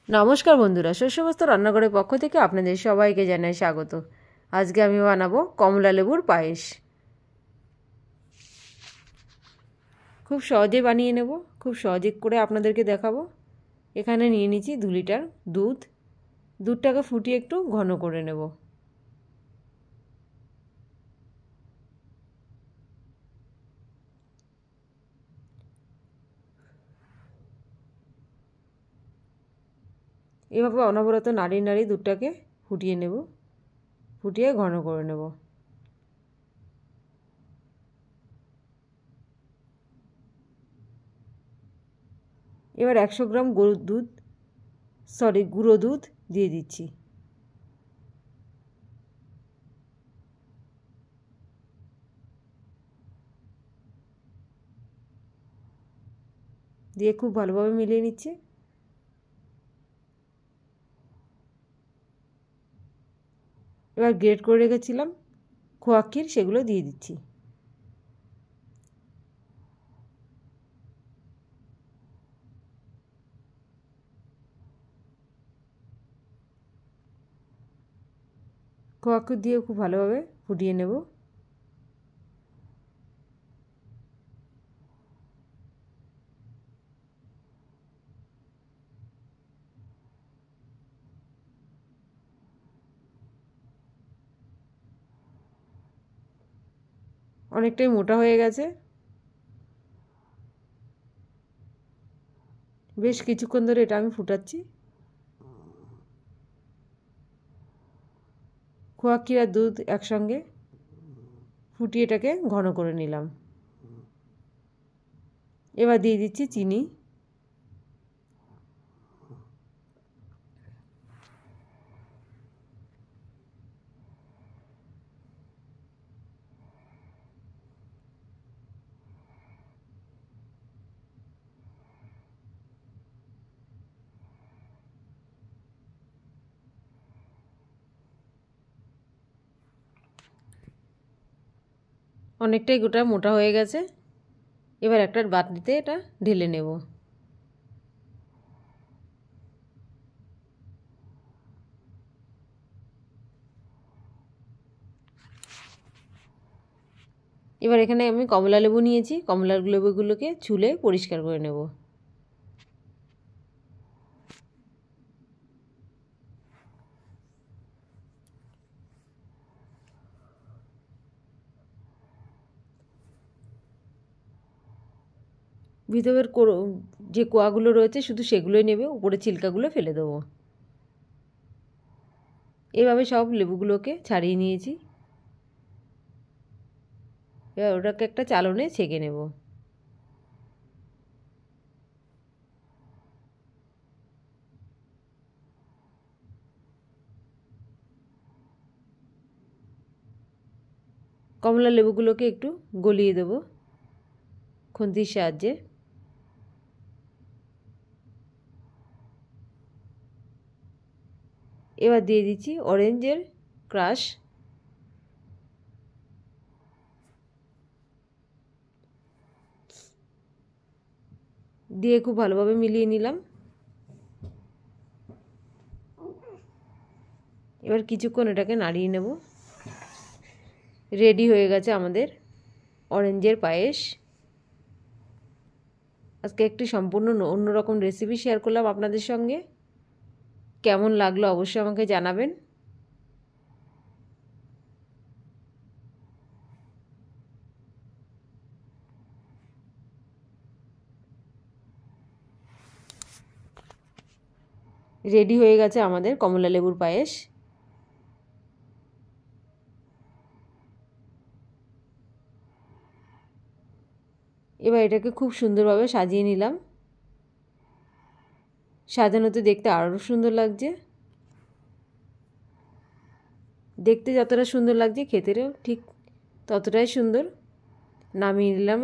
নমস্কার বন্ধুরা, শস্যবস্ত্র রান্নাঘরের পক্ষ থেকে আপনাদের সবাইকে জানাই স্বাগত। আজকে আমি বানাবো কমলা লেবুর পায়েস। খুব সহজে বানিয়ে নেব, খুব সহজে করে আপনাদেরকে দেখাবো। এখানে নিয়ে নিচ্ছি 2 লিটার দুধটাকে ফুটিয়ে একটু ঘন করে নেব। এভাবে অনবরত নাড়িয়ে নাড়িয়ে দুধটাকে ফুটিয়ে নেব, ফুটিয়ে ঘন করে নেব। এবার 100 গ্রাম গুঁড়ো দুধ দিয়ে দিচ্ছি। দিয়ে খুব ভালোভাবে মিলিয়ে নিচ্ছে। এবার গ্রেট করে রেখেছিলাম খোয়া ক্ষীর, সেগুলো দিয়ে দিচ্ছি। খোয়া ক্ষীর দিয়ে খুব ভালোভাবে ফুটিয়ে নেব। অনেকটাই মোটা হয়ে গেছে। বেশ কিছুক্ষণ ধরে এটা আমি ফুটাচ্ছি। খোয়া ক্ষীর আর দুধ একসঙ্গে ফুটিয়ে এটাকে ঘন করে নিলাম। এবার দিয়ে দিচ্ছি চিনি। অনেকটাই গোটা মোটা হয়ে গেছে। এবার একটা বাটিতে এটা ঢেলে নেব। এবার এখানে আমি কমলা লেবু নিয়েছি, কমলা লেবুগুলোকে ছুলে পরিষ্কার করে নেব। ভিতরের যে কোয়াগুলো রয়েছে শুধু সেগুলোই নেবে, উপরে ছিলকাগুলো ফেলে দেবো। এভাবে সব লেবুগুলোকে ছাড়িয়ে নিয়েছি। এবার ওটাকে একটা চালনে ছেঁকে নেব। কমলা লেবুগুলোকে একটু গলিয়ে দেব খুন্তির সাহায্যে। এবার দিয়ে দিচ্ছি অরেঞ্জের ক্রাশ। দিয়ে খুব ভালোভাবে মিলিয়ে নিলাম। এবার কিছুক্ষণ এটাকে নাড়িয়ে নেব। রেডি হয়ে গেছে আমাদের অরেঞ্জের পায়েস। আজকে একটি সম্পূর্ণ অন্যরকম রেসিপি শেয়ার করলাম আপনাদের সঙ্গে। কেমন লাগলো অবশ্যই আমাকে জানাবেন। রেডি হয়ে গেছে আমাদের কমলা লেবুর পায়েস। এবার এটাকে খুব সুন্দরভাবে সাজিয়ে নিলাম। সাজানোতে দেখতে আরও সুন্দর লাগছে। দেখতে যতটা সুন্দর লাগছে খেতেও ঠিক ততটাই সুন্দর। নামিয়ে নিলাম।